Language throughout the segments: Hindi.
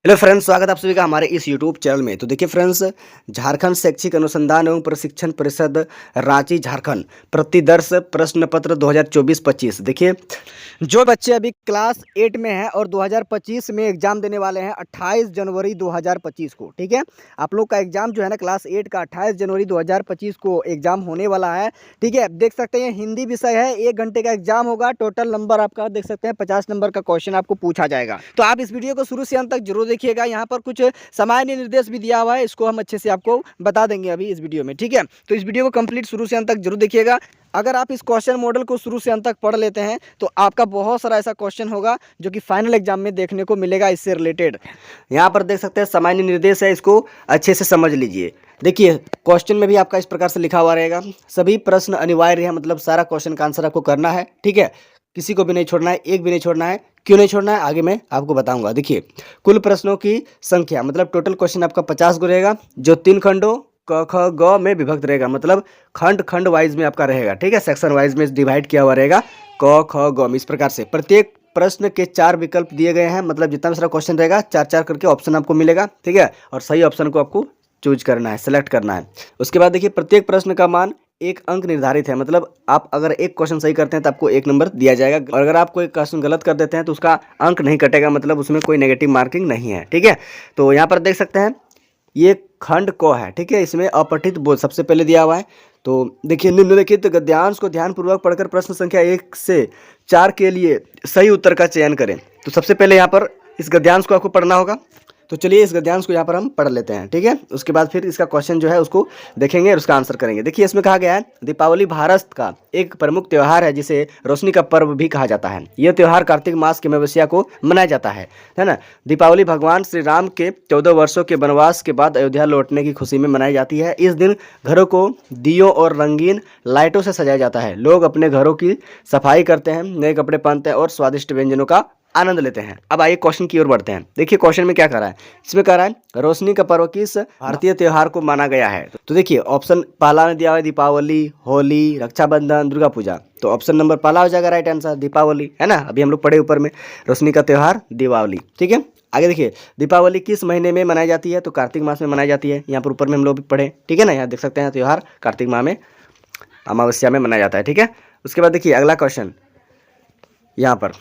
हेलो फ्रेंड्स, स्वागत है आप सभी का हमारे इस यूट्यूब चैनल में। तो देखिए फ्रेंड्स, झारखंड शैक्षिक अनुसंधान एवं प्रशिक्षण परिषद रांची झारखंड प्रतिदर्श प्रश्न पत्र 2024-25। देखिए, जो बच्चे अभी क्लास 8 में हैं और 2025 में एग्जाम देने वाले हैं 28 जनवरी 2025 को, ठीक है। आप लोग का एग्जाम जो है ना क्लास 8 का 28 जनवरी 2025 को एग्जाम होने वाला है, ठीक है। देख सकते हैं हिंदी विषय है, 1 घंटे का एग्जाम होगा। टोटल नंबर आपका देख सकते हैं 50 नंबर का क्वेश्चन आपको पूछा जाएगा। तो आप इस वीडियो को शुरू से अंत तक जरूर देखिएगा। यहाँ पर कुछ सामान्य निर्देश भी दिया हुआ है, इसको हम अच्छे से आपको बता देंगे अभी इस वीडियो में, ठीक है। तो इस वीडियो को कंप्लीट शुरू से अंत तक जरूर देखिएगा। अगर आप इस क्वेश्चन मॉडल को शुरू से अंत तक पढ़ लेते हैं तो आपका बहुत सारा ऐसा क्वेश्चन होगा जो कि फाइनल एग्जाम में देखने को मिलेगा इससे रिलेटेड। यहाँ पर देख सकते हैं सामान्य निर्देश है, इसको अच्छे से समझ लीजिए। देखिए, क्वेश्चन में भी आपका इस प्रकार से लिखा हुआ रहेगा, सभी प्रश्न अनिवार्य है, मतलब सारा क्वेश्चन का आंसर आपको करना है, ठीक है। किसी को भी नहीं छोड़ना है, एक भी नहीं छोड़ना है। क्यों नहीं छोड़ना है आगे मैं आपको बताऊंगा। देखिए, कुल प्रश्नों की संख्या मतलब टोटल क्वेश्चन आपका 50 को रहेगा, जो 3 खंडों क ख ग में विभक्त रहेगा, मतलब खंड खंड वाइज में आपका रहेगा, ठीक है। सेक्शन वाइज में डिवाइड किया हुआ रहेगा क ख ग में। इस प्रकार से प्रत्येक प्रश्न के 4 विकल्प दिए गए हैं, मतलब जितना भी सारा क्वेश्चन रहेगा 4-4 करके ऑप्शन आपको मिलेगा, ठीक है। और सही ऑप्शन को आपको चूज करना है, सेलेक्ट करना है। उसके बाद देखिए, प्रत्येक प्रश्न का मान 1 अंक निर्धारित है, मतलब आप अगर एक क्वेश्चन सही करते हैं तो आपको 1 नंबर दिया जाएगा, और अगर आप कोई क्वेश्चन गलत कर देते हैं तो उसका अंक नहीं कटेगा, मतलब उसमें कोई नेगेटिव मार्किंग नहीं है, ठीक है। तो यहाँ पर देख सकते हैं ये खंड क है, ठीक है। इसमें अपठित बोध सबसे पहले दिया हुआ है। तो देखिए, निम्नलिखित गद्यांश को ध्यानपूर्वक पढ़कर प्रश्न संख्या 1 से 4 के लिए सही उत्तर का चयन करें। तो सबसे पहले यहाँ पर इस गद्यांश को आपको पढ़ना होगा। तो चलिए इस गद्यांश को यहाँ पर हम पढ़ लेते हैं, ठीक है। उसके बाद फिर इसका क्वेश्चन जो है उसको देखेंगे और उसका आंसर करेंगे। देखिए, इसमें कहा गया है, दीपावली भारत का एक प्रमुख त्यौहार है जिसे रोशनी का पर्व भी कहा जाता है। यह त्यौहार कार्तिक मास की अमावस्या को मनाया जाता है ना। दीपावली भगवान श्री राम के 14 वर्षों के वनवास के बाद अयोध्या लौटने की खुशी में मनाई जाती है। इस दिन घरों को दियों और रंगीन लाइटों से सजाया जाता है। लोग अपने घरों की सफाई करते हैं, नए कपड़े पहनते हैं और स्वादिष्ट व्यंजनों का आनंद लेते हैं। अब आइए क्वेश्चन की ओर बढ़ते हैं। देखिए, क्वेश्चन में क्या कह रहा है, इसमें कह रहा है रोशनी का पर्व किस भारतीय त्योहार को माना गया है। तो देखिए, ऑप्शन पहला में दिया हुआ है दीपावली, होली, रक्षाबंधन, दुर्गा पूजा। तो ऑप्शन नंबर पहला हो जाएगा राइट आंसर, दीपावली, है ना। अभी हम लोग पढ़े ऊपर में रोशनी का त्यौहार दीपावली, ठीक है। आगे देखिए, दीपावली किस महीने में मनाई जाती है, तो कार्तिक मास में मनाई जाती है। यहाँ पर ऊपर में हम लोग भी पढ़े, ठीक है ना। यहाँ देख सकते हैं त्यौहार कार्तिक माह में अमावस्या में मनाया जाता है, ठीक है। उसके बाद देखिए अगला क्वेश्चन, यहाँ पर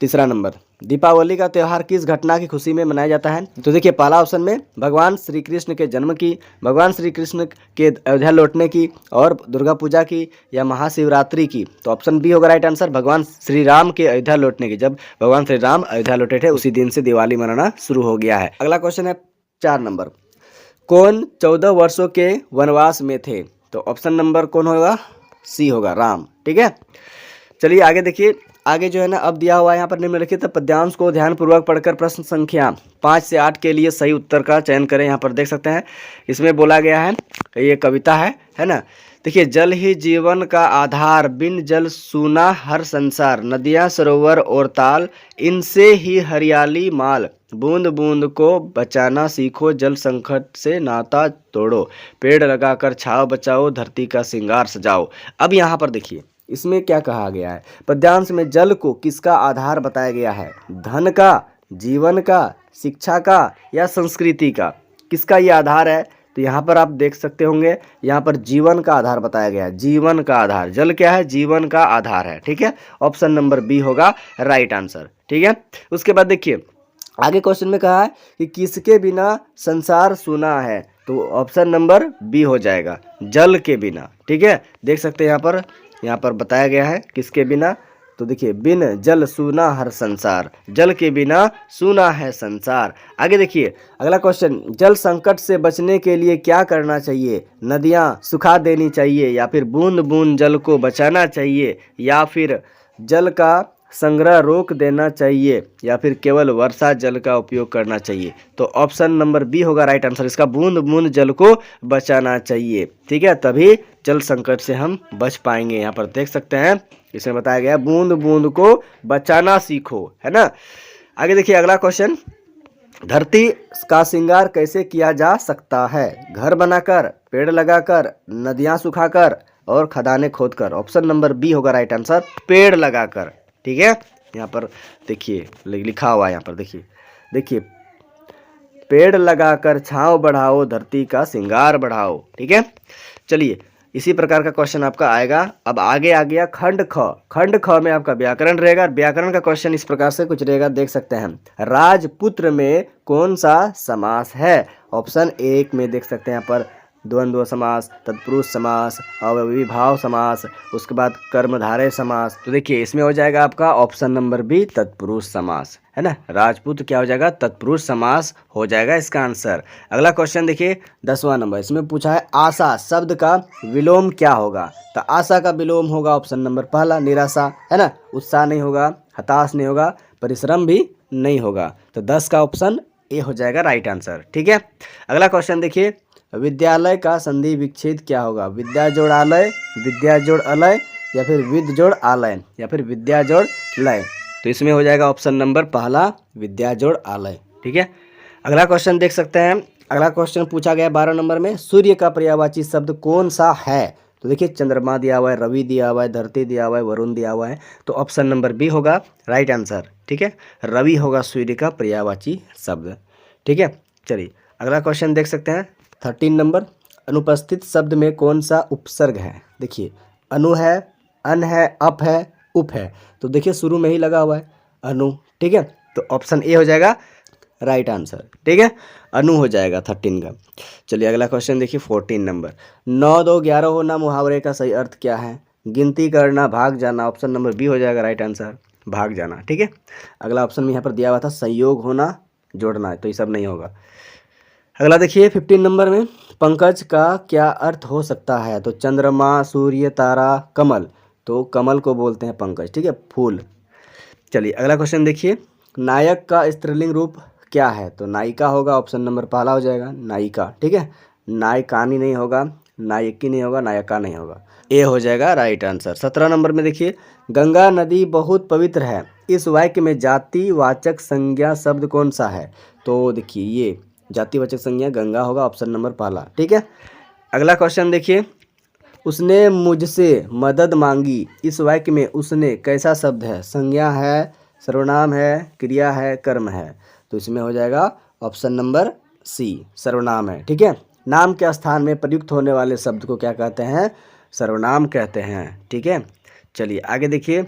तीसरा नंबर, दीपावली का त्यौहार किस घटना की खुशी में मनाया जाता है। तो देखिए, पहला ऑप्शन में भगवान श्री कृष्ण के जन्म की, भगवान श्री कृष्ण के अयोध्या लौटने की, और दुर्गा पूजा की, या महाशिवरात्रि की। तो ऑप्शन बी होगा राइट आंसर, भगवान श्री राम के अयोध्या लौटने की। जब भगवान श्री राम अयोध्या लौटे थे उसी दिन से दिवाली मनाना शुरू हो गया है। अगला क्वेश्चन है 4 नंबर, कौन 14 वर्षों के वनवास में थे। तो ऑप्शन नंबर कौन होगा, सी होगा, राम, ठीक है। चलिए आगे देखिए, आगे जो है ना अब दिया हुआ है यहाँ पर निम्नलिखित पद्यांश को ध्यानपूर्वक पढ़कर प्रश्न संख्या 5 से 8 के लिए सही उत्तर का चयन करें। यहाँ पर देख सकते हैं इसमें बोला गया है, ये कविता है ना। देखिए, जल ही जीवन का आधार, बिन जल सूना हर संसार, नदियाँ सरोवर और ताल, इनसे ही हरियाली माल, बूंद बूंद को बचाना सीखो, जल संकट से नाता तोड़ो, पेड़ लगाकर छाव बचाओ, धरती का श्रृंगार सजाओ। अब यहाँ पर देखिए, इसमें क्या कहा गया है, पद्यांश में जल को किसका आधार बताया गया है, धन का, जीवन का, शिक्षा का, या संस्कृति का। किसका ये आधार है, तो यहाँ पर आप देख सकते होंगे, यहाँ पर जीवन का आधार बताया गया है। जीवन का आधार, जल क्या है, जीवन का आधार है, ठीक है। ऑप्शन नंबर बी होगा राइट आंसर, ठीक है। उसके बाद देखिए आगे क्वेश्चन में कहा है कि किसके बिना संसार सूना है। तो ऑप्शन नंबर बी हो जाएगा, जल के बिना, ठीक है। देख सकते हैं यहाँ पर बताया गया है किसके बिना। तो देखिए, बिन जल सूना हर संसार, जल के बिना सूना है संसार। आगे देखिए अगला क्वेश्चन, जल संकट से बचने के लिए क्या करना चाहिए, नदियाँ सुखा देनी चाहिए, या फिर बूंद बूंद जल को बचाना चाहिए, या फिर जल का संग्रह रोक देना चाहिए, या फिर केवल वर्षा जल का उपयोग करना चाहिए। तो ऑप्शन नंबर बी होगा राइट आंसर, इसका बूंद बूंद जल को बचाना चाहिए, ठीक है। तभी जल संकट से हम बच पाएंगे। यहाँ पर देख सकते हैं इसमें बताया गया बूंद बूंद को बचाना सीखो, है ना। आगे देखिए अगला क्वेश्चन, धरती का श्रृंगार कैसे किया जा सकता है, घर बनाकर, पेड़ लगाकर, नदियाँ सुखाकर, और खदानें खोदकर। ऑप्शन नंबर बी होगा राइट आंसर, पेड़ लगाकर, ठीक है। यहाँ पर देखिए लिखा हुआ है, यहाँ पर देखिए पेड़ लगाकर छांव बढ़ाओ, धरती का श्रृंगार बढ़ाओ। ठीक है, चलिए इसी प्रकार का क्वेश्चन आपका आएगा। अब आगे आ गया खंड ख। खंड ख में आपका व्याकरण रहेगा। व्याकरण का क्वेश्चन इस प्रकार से कुछ रहेगा, देख सकते हैं। राजपुत्र में कौन सा समास है? ऑप्शन 1 में देख सकते हैं यहाँ पर द्वंद्व समास, तत्पुरुष समास, अव्ययीभाव समास, उसके बाद कर्मधारय समास। तो देखिए इसमें हो जाएगा आपका ऑप्शन नंबर बी, तत्पुरुष समास, है ना। राजपुत्र क्या हो जाएगा? तत्पुरुष समास हो जाएगा इसका आंसर। अगला क्वेश्चन देखिए 10वां नंबर, इसमें पूछा है आशा शब्द का विलोम क्या होगा? तो आशा का विलोम होगा ऑप्शन नंबर पहला, निराशा, है ना। उत्साह नहीं होगा, हताश नहीं होगा, परिश्रम भी नहीं होगा। तो 10 का ऑप्शन ए हो जाएगा राइट आंसर। ठीक है, अगला क्वेश्चन देखिए, विद्यालय का संधि विच्छेद क्या होगा? विद्या जोड़ आलय, विद्या जोड़ अलय, या फिर विद जोड़ आलय, या फिर विद्या जोड़ लय। तो इसमें हो जाएगा ऑप्शन नंबर पहला, विद्या जोड़ आलय। ठीक है, अगला क्वेश्चन देख सकते हैं। अगला क्वेश्चन पूछा गया 12 नंबर में, सूर्य का पर्यायवाची शब्द कौन सा है? तो देखिए चंद्रमा दिया हुआ है, रवि दिया हुआ है, धरती दिया हुआ है, वरुण दिया हुआ है। तो ऑप्शन नंबर बी होगा राइट आंसर। ठीक है, रवि होगा सूर्य का पर्यायवाची शब्द। ठीक है, चलिए अगला क्वेश्चन देख सकते हैं 13 नंबर, अनुपस्थित शब्द में कौन सा उपसर्ग है? देखिए अनु है, अन है, अप है, उप है। तो देखिए शुरू में ही लगा हुआ है अनु। ठीक है, तो ऑप्शन ए हो जाएगा राइट आंसर। ठीक है, अनु हो जाएगा 13 का। चलिए अगला क्वेश्चन देखिए 14 नंबर, 9 2 11 होना मुहावरे का सही अर्थ क्या है? गिनती करना, भाग जाना। ऑप्शन नंबर बी हो जाएगा राइट आंसर, भाग जाना। ठीक है, अगला ऑप्शन में यहाँ पर दिया हुआ था संयोग होना, जोड़ना है, तो ये सब नहीं होगा। अगला देखिए 15 नंबर में, पंकज का क्या अर्थ हो सकता है? तो चंद्रमा, सूर्य, तारा, कमल। तो कमल को बोलते हैं पंकज। ठीक है, फूल। चलिए अगला क्वेश्चन देखिए, नायक का स्त्रीलिंग रूप क्या है? तो नायिका होगा, ऑप्शन नंबर पहला हो जाएगा नायिका। ठीक है, नायकानी नहीं होगा, नायकी नहीं होगा, नायका नहीं होगा, ए हो जाएगा राइट आंसर। 17 नंबर में देखिए, गंगा नदी बहुत पवित्र है, इस वाक्य में जातिवाचक संज्ञा शब्द कौन सा है? तो देखिए ये जातिवाचक संज्ञा गंगा होगा, ऑप्शन नंबर पहला। ठीक है, अगला क्वेश्चन देखिए, उसने मुझसे मदद मांगी, इस वाक्य में उसने कैसा शब्द है? संज्ञा है, सर्वनाम है, क्रिया है, कर्म है। तो इसमें हो जाएगा ऑप्शन नंबर सी, सर्वनाम है। ठीक है, नाम के स्थान में प्रयुक्त होने वाले शब्द को क्या कहते हैं? सर्वनाम कहते हैं। ठीक है, चलिए आगे देखिए,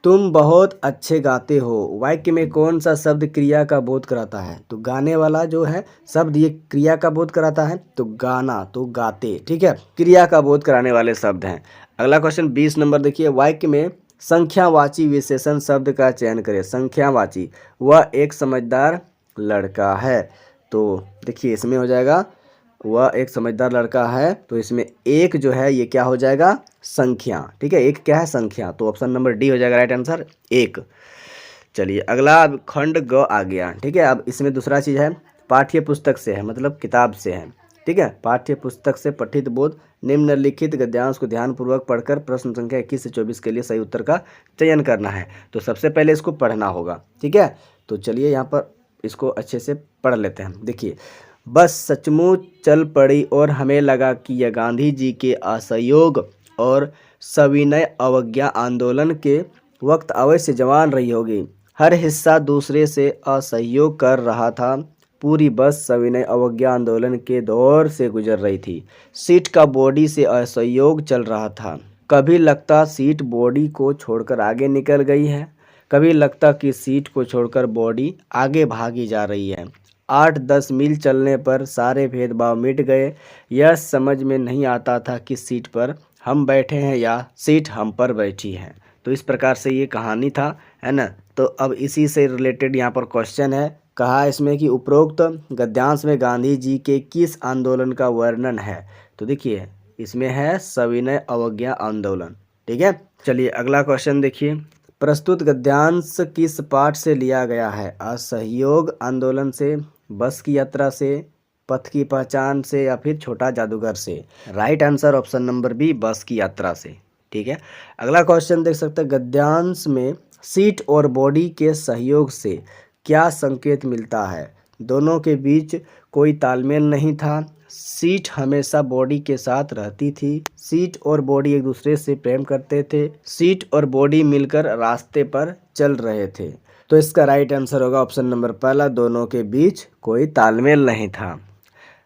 तुम बहुत अच्छे गाते हो, वाक्य में कौन सा शब्द क्रिया का बोध कराता है? तो गाने वाला जो है शब्द ये क्रिया का बोध कराता है, तो गाना, तो गाते। ठीक है, क्रिया का बोध कराने वाले शब्द हैं। अगला क्वेश्चन 20 नंबर देखिए, वाक्य में संख्यावाची विशेषण शब्द का चयन करें। संख्यावाची, वह एक समझदार लड़का है। तो देखिए इसमें हो जाएगा वह एक समझदार लड़का है, तो इसमें एक जो है ये क्या हो जाएगा? संख्या। ठीक है, एक क्या है? संख्या। तो ऑप्शन नंबर डी हो जाएगा राइट आंसर, एक। चलिए अगला अब खंड ग आ गया। ठीक है, अब इसमें दूसरा चीज़ है, पाठ्य पुस्तक से है, मतलब किताब से है। ठीक है, पाठ्य पुस्तक से पठित बोध, निम्नलिखित गद्यांश को ध्यानपूर्वक पढ़कर प्रश्न संख्या 21 से 24 के लिए सही उत्तर का चयन करना है। तो सबसे पहले इसको पढ़ना होगा। ठीक है, तो चलिए यहाँ पर इसको अच्छे से पढ़ लेते हैं। देखिए, बस सचमुच चल पड़ी और हमें लगा कि यह गांधी जी के असहयोग और सविनय अवज्ञा आंदोलन के वक्त अवश्य जवान रही होगी। हर हिस्सा दूसरे से असहयोग कर रहा था। पूरी बस सविनय अवज्ञा आंदोलन के दौर से गुजर रही थी। सीट का बॉडी से असहयोग चल रहा था। कभी लगता सीट बॉडी को छोड़कर आगे निकल गई है, कभी लगता कि सीट को छोड़कर बॉडी आगे भागी जा रही है। 8-10 मील चलने पर सारे भेदभाव मिट गए। यह समझ में नहीं आता था कि सीट पर हम बैठे हैं या सीट हम पर बैठी है। तो इस प्रकार से ये कहानी था, है ना। तो अब इसी से रिलेटेड यहाँ पर क्वेश्चन है, कहा इसमें कि उपरोक्त गद्यांश में गांधी जी के किस आंदोलन का वर्णन है? तो देखिए इसमें है सविनय अवज्ञा आंदोलन। ठीक है, चलिए अगला क्वेश्चन देखिए, प्रस्तुत गद्यांश किस पाठ से लिया गया है? असहयोग आंदोलन से, बस की यात्रा से, पथ की पहचान से, या फिर छोटा जादूगर से? Right answer option number B, bus की यात्रा से। ठीक है, अगला क्वेश्चन देख सकते हैं, गद्यांश में सीट और बॉडी के सहयोग से क्या संकेत मिलता है? दोनों के बीच कोई तालमेल नहीं था। सीट हमेशा बॉडी के साथ रहती थी। सीट और बॉडी एक दूसरे से प्रेम करते थे। सीट और बॉडी मिलकर रास्ते पर चल रहे थे। तो इसका राइट आंसर होगा ऑप्शन नंबर पहला, दोनों के बीच कोई तालमेल नहीं था।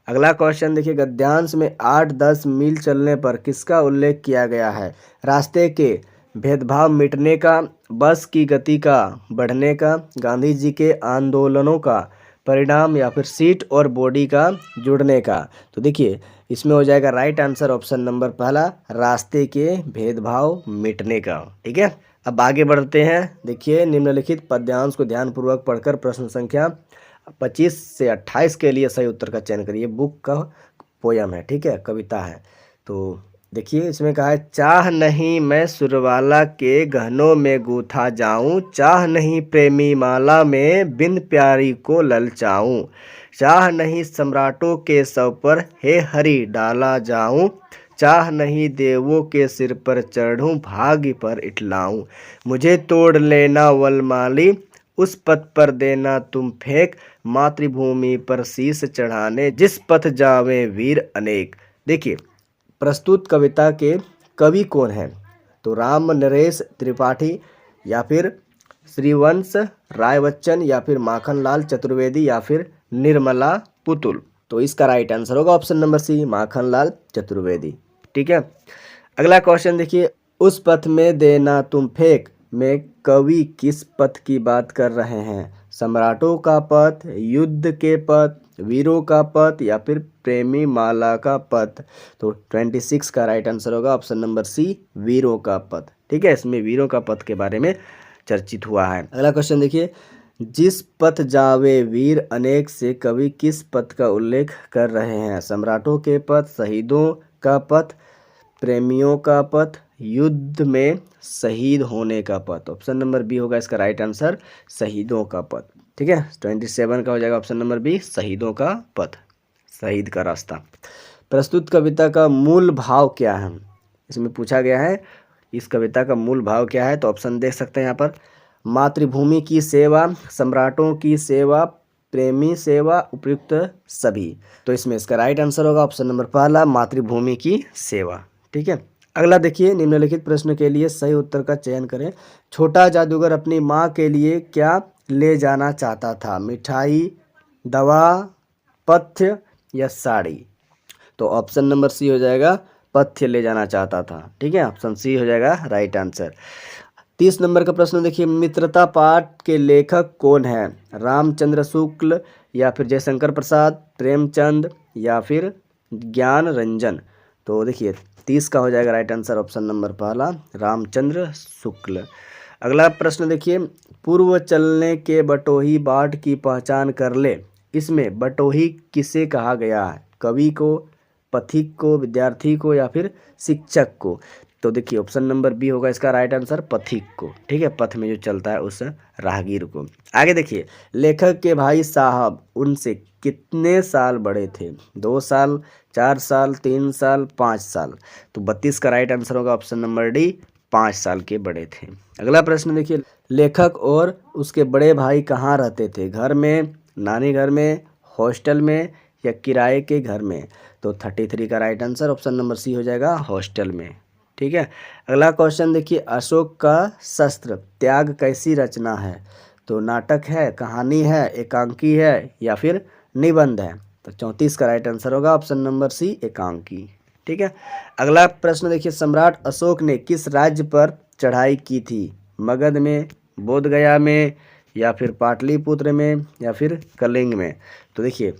अगला क्वेश्चन देखिए, गद्यांश में 8-10 मील चलने पर किसका उल्लेख किया गया है? रास्ते के भेदभाव मिटने का, बस की गति का बढ़ने का, गांधी जी के आंदोलनों का परिणाम, या फिर सीट और बॉडी का जुड़ने का। तो देखिए इसमें हो जाएगा राइट आंसर ऑप्शन नंबर पहला, रास्ते के भेदभाव मिटने का। ठीक है, अब आगे बढ़ते हैं। देखिए निम्नलिखित पद्यांश को ध्यानपूर्वक पढ़कर प्रश्न संख्या 25 से 28 के लिए सही उत्तर का चयन करिए। बुक का पोयम है, ठीक है, कविता है। तो देखिए इसमें कहा है, चाह नहीं मैं सुरवाला के गहनों में गूथा जाऊं, चाह नहीं प्रेमी माला में बिन प्यारी को ललचाऊं, चाह नहीं सम्राटों के सव पर हे हरि डाला जाऊं, चाह नहीं देवों के सिर पर चढ़ूं भाग्य पर इठलाऊं, मुझे तोड़ लेना वलमाली उस पथ पर देना तुम फेंक, मातृभूमि पर शीश चढ़ाने जिस पथ जावे वीर अनेक। देखिए प्रस्तुत कविता के कवि कौन हैं? तो राम नरेश त्रिपाठी, या फिर श्रीवंश राय बच्चन, या फिर माखनलाल चतुर्वेदी, या फिर निर्मला पुतुल। तो इसका राइट आंसर होगा option number C, Makhanlal Chaturvedi. ठीक है, अगला क्वेश्चन देखिए, उस पथ में देना तुम फेंक में कवि किस पथ की बात कर रहे हैं? सम्राटों का पथ, युद्ध के पथ, वीरों का पथ, या फिर प्रेमी माला का पथ। तो 26 का राइट आंसर होगा ऑप्शन नंबर सी, वीरों का पथ। ठीक है, इसमें वीरों का पथ के बारे में चर्चित हुआ है। अगला क्वेश्चन देखिए, जिस पथ जावे वीर अनेक से कवि किस पथ का उल्लेख कर रहे हैं? सम्राटों के पथ, शहीदों का पथ, प्रेमियों का पथ, युद्ध में शहीद होने का पथ। ऑप्शन नंबर बी होगा इसका राइट आंसर, शहीदों का पथ। ठीक है, 27 का हो जाएगा ऑप्शन नंबर बी, शहीदों का पथ, शहीद का रास्ता। प्रस्तुत कविता का मूल भाव क्या है? इसमें पूछा गया है इस कविता का मूल भाव क्या है? तो ऑप्शन देख सकते हैं यहाँ पर, मातृभूमि की सेवा, सम्राटों की सेवा, प्रेमी सेवा, उपयुक्त सभी। तो इसमें इसका राइट आंसर होगा ऑप्शन नंबर पहला, मातृभूमि की सेवा। ठीक है, अगला देखिए, निम्नलिखित प्रश्न के लिए सही उत्तर का चयन करें। छोटा जादूगर अपनी माँ के लिए क्या ले जाना चाहता था? मिठाई, दवा, पथ्य, या साड़ी। तो ऑप्शन नंबर सी हो जाएगा, पथ्य ले जाना चाहता था। ठीक है, ऑप्शन सी हो जाएगा राइट आंसर। 30 नंबर का प्रश्न देखिए, मित्रता पाठ के लेखक कौन है? रामचंद्र शुक्ल, या फिर जयशंकर प्रसाद, प्रेमचंद, या फिर ज्ञान रंजन। तो देखिए 30 का हो जाएगा राइट आंसर ऑप्शन नंबर पहला, रामचंद्र शुक्ल। अगला प्रश्न देखिए, पूर्व चलने के बटोही बाट की पहचान कर ले। इसमें बटोही किसे कहा गया है? कवि को, पथिक को, विद्यार्थी को, या फिर शिक्षक को। तो देखिए ऑप्शन नंबर बी होगा इसका राइट आंसर, पथिक को। ठीक है, पथ में जो चलता है उस राहगीर को। आगे देखिए, लेखक के भाई साहब उनसे कितने साल बड़े थे? 2 साल, 4 साल, 3 साल, 5 साल। तो 32 का राइट आंसर होगा ऑप्शन नंबर डी, 5 साल के बड़े थे। अगला प्रश्न देखिए, लेखक और उसके बड़े भाई कहाँ रहते थे? घर में, नानी घर में, हॉस्टल में, या किराए के घर में। तो 33 का right answer option number C हो जाएगा, हॉस्टल में। ठीक है, अगला क्वेश्चन देखिए, अशोक का शस्त्र त्याग कैसी रचना है? तो नाटक है, कहानी है, एकांकी है, या फिर निबंध है। तो 34 का राइट आंसर होगा ऑप्शन नंबर सी, एकांकी। ठीक है, अगला प्रश्न देखिए, सम्राट अशोक ने किस राज्य पर चढ़ाई की थी? मगध में, बोधगया में, या फिर पाटलिपुत्र में, या फिर कलिंग में। तो देखिए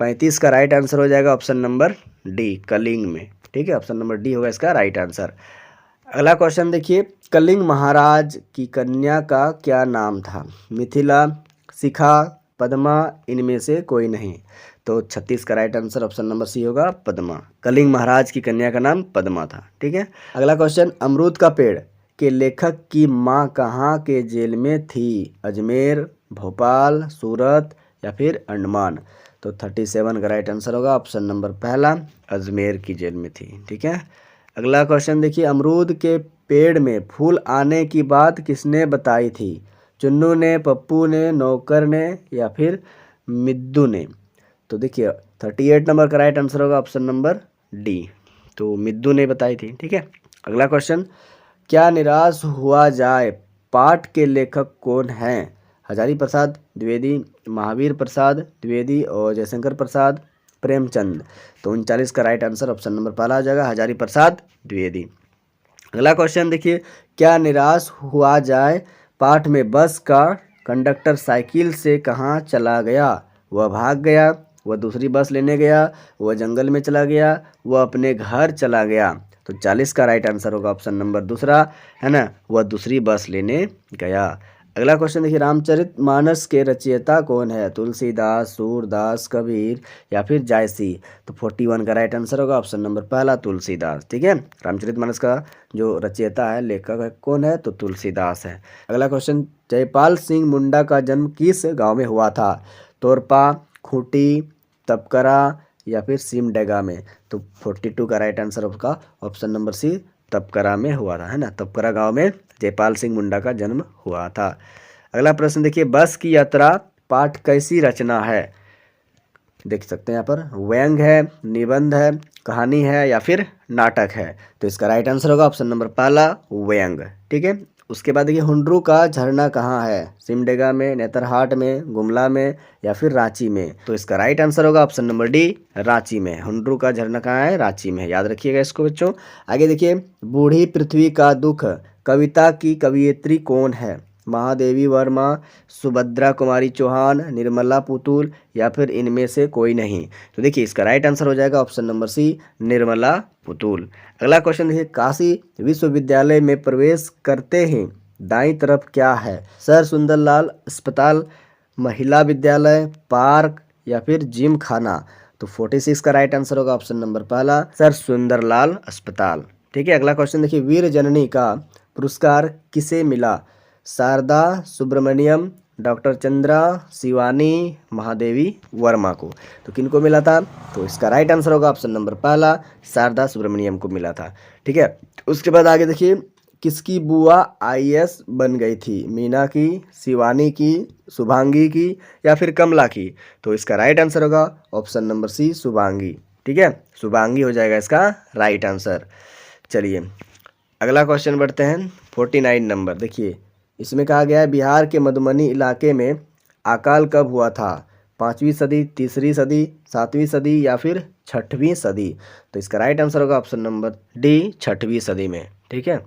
35 का राइट आंसर हो जाएगा ऑप्शन नंबर डी, कलिंग में। ठीक है, ऑप्शन नंबर डी होगा इसका राइट आंसर। अगला क्वेश्चन देखिए, कलिंग महाराज की कन्या का क्या नाम था? मिथिला, शिखा, पद्मा, इनमें से कोई नहीं। तो 36 का right answer option number C होगा, पद्मा। कलिंग महाराज की कन्या का नाम पद्मा था। ठीक है, अगला क्वेश्चन, अमरूद का पेड़ के लेखक की माँ कहाँ के जेल में थी? अजमेर, भोपाल, सूरत, या फिर अंडमान। तो 37 का राइट आंसर होगा ऑप्शन नंबर पहला, अजमेर की जेल में थी। ठीक है, अगला क्वेश्चन देखिए, अमरूद के पेड़ में फूल आने की बात किसने बताई थी? चुन्नू ने, पप्पू ने, नौकर ने, या फिर मिद्दू ने। तो देखिए 38 नंबर का राइट आंसर होगा ऑप्शन नंबर डी, तो मिद्दू ने बताई थी। ठीक है, अगला क्वेश्चन, क्या निराश हुआ जाए पाठ के लेखक कौन हैं? हजारी प्रसाद द्विवेदी, महावीर प्रसाद द्विवेदी और जयशंकर प्रसाद प्रेमचंद। तो 39 का राइट आंसर ऑप्शन नंबर पहला आ जाएगा, हजारी प्रसाद द्विवेदी। अगला क्वेश्चन देखिए, क्या निराश हुआ जाए पाठ में बस का कंडक्टर साइकिल से कहाँ चला गया? वह भाग गया, वह दूसरी बस लेने गया, वह जंगल में चला गया, वह अपने घर चला गया। तो 40 का राइट आंसर होगा ऑप्शन नंबर दूसरा, है ना, वह दूसरी बस लेने गया। अगला क्वेश्चन देखिए, रामचरितमानस के रचयिता कौन है? तुलसीदास, सूरदास, कबीर या फिर जायसी। तो 41 का राइट आंसर होगा ऑप्शन नंबर पहला, तुलसीदास। ठीक है, रामचरितमानस का जो रचयिता है, लेखक है, कौन है? तो तुलसीदास है। अगला क्वेश्चन, जयपाल सिंह मुंडा का जन्म किस गांव में हुआ था? तोरपा, खूंटी, तपकरा या फिर सिमडेगा में। तो 42 का राइट आंसर होगा ऑप्शन नंबर सी, तपकरा में हुआ था, है ना, तपकरा गांव में जयपाल सिंह मुंडा का जन्म हुआ था। अगला प्रश्न देखिए, बस की यात्रा पाठ कैसी रचना है? देख सकते हैं यहाँ पर, व्यंग है, निबंध है, कहानी है या फिर नाटक है। तो इसका राइट आंसर होगा ऑप्शन नंबर पहला, व्यंग। ठीक है, उसके बाद देखिए, हुंड्रू का झरना कहाँ है? सिमडेगा में, नेतरहाट में, गुमला में या फिर रांची में। तो इसका राइट आंसर होगा ऑप्शन नंबर डी, रांची में। हुंड्रू का झरना कहाँ है? रांची में, याद रखिएगा इसको बच्चों। आगे देखिए, बूढ़ी पृथ्वी का दुख कविता की कवियत्री कौन है? महादेवी वर्मा, सुभद्रा कुमारी चौहान, निर्मला पुतुल या फिर इनमें से कोई नहीं। तो देखिए इसका राइट आंसर हो जाएगा option number C, Nirmala Putul. अगला क्वेश्चन देखिए, काशी विश्वविद्यालय में प्रवेश करते ही दाईं तरफ क्या है? सर सुंदरलाल अस्पताल, महिला विद्यालय, पार्क या फिर जिम खाना। तो 46 का राइट आंसर होगा ऑप्शन नंबर पहला, सर सुंदरलाल अस्पताल। ठीक है, अगला क्वेश्चन देखिए, वीर जननी का पुरस्कार किसे मिला? शारदा सुब्रमण्यम, डॉक्टर चंद्रा, शिवानी, महादेवी वर्मा को। तो किनको मिला था? तो इसका राइट आंसर होगा ऑप्शन नंबर पहला, शारदा सुब्रमण्यम को मिला था। ठीक है, उसके बाद आगे देखिए, किसकी बुआ आईएएस बन गई थी? मीना की, शिवानी की, शुभांगी की या फिर कमला की। तो इसका राइट आंसर होगा ऑप्शन नंबर सी, शुभांगी। ठीक है, शुभांगी हो जाएगा इसका राइट आंसर। चलिए अगला क्वेश्चन बढ़ते हैं, 49 नंबर। देखिए इसमें कहा गया है, बिहार के मधुबनी इलाके में अकाल कब हुआ था? 5वीं सदी, तीसरी सदी, 7वीं सदी या फिर 6वीं सदी। तो इसका राइट आंसर होगा ऑप्शन नंबर डी, 6वीं सदी में। ठीक है,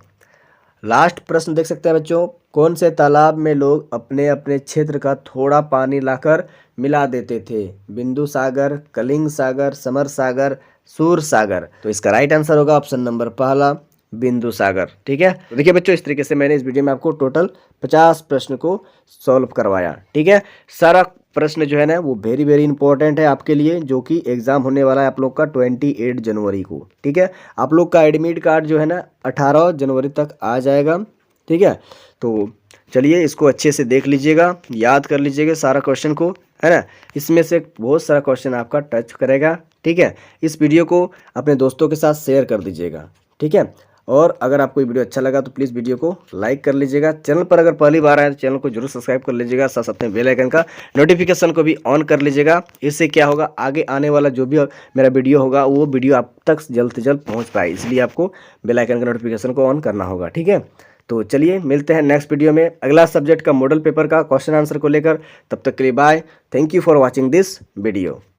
लास्ट प्रश्न देख सकते हैं बच्चों, कौन से तालाब में लोग अपने अपने क्षेत्र का थोड़ा पानी लाकर मिला देते थे? बिंदु सागर, कलिंग सागर, समर सागर, सूर सागर। तो इसका राइट आंसर होगा ऑप्शन नंबर पहला, बिंदु सागर। ठीक है, तो देखिए बच्चों, इस तरीके से मैंने इस वीडियो में आपको टोटल 50 प्रश्न को सॉल्व करवाया। ठीक है, सारा प्रश्न जो है ना वो वेरी वेरी इंपॉर्टेंट है आपके लिए, जो कि एग्जाम होने वाला है आप लोग का 28 जनवरी को। ठीक है, आप लोग का एडमिट कार्ड जो है ना 18 जनवरी तक आ जाएगा। ठीक है, तो चलिए इसको अच्छे से देख लीजिएगा, याद कर लीजिएगा सारा क्वेश्चन को, है ना। इसमें से बहुत सारा क्वेश्चन आपका टच करेगा। ठीक है, इस वीडियो को अपने दोस्तों के साथ शेयर कर दीजिएगा। ठीक है, और अगर आपको ये वीडियो अच्छा लगा तो प्लीज़ वीडियो को लाइक कर लीजिएगा। चैनल पर अगर पहली बार आए तो चैनल को जरूर सब्सक्राइब कर लीजिएगा, साथ साथ में बेल आइकन का नोटिफिकेशन को भी ऑन कर लीजिएगा। इससे क्या होगा, आगे आने वाला जो भी मेरा वीडियो होगा वो वीडियो आप तक जल्द से जल्द पहुँच पाए, इसलिए आपको बेल आइकन का नोटिफिकेशन को ऑन करना होगा। ठीक है, तो चलिए मिलते हैं नेक्स्ट वीडियो में अगला सब्जेक्ट का मॉडल पेपर का क्वेश्चन आंसर को लेकर। तब तक के लिए bye, thank you for watching this video.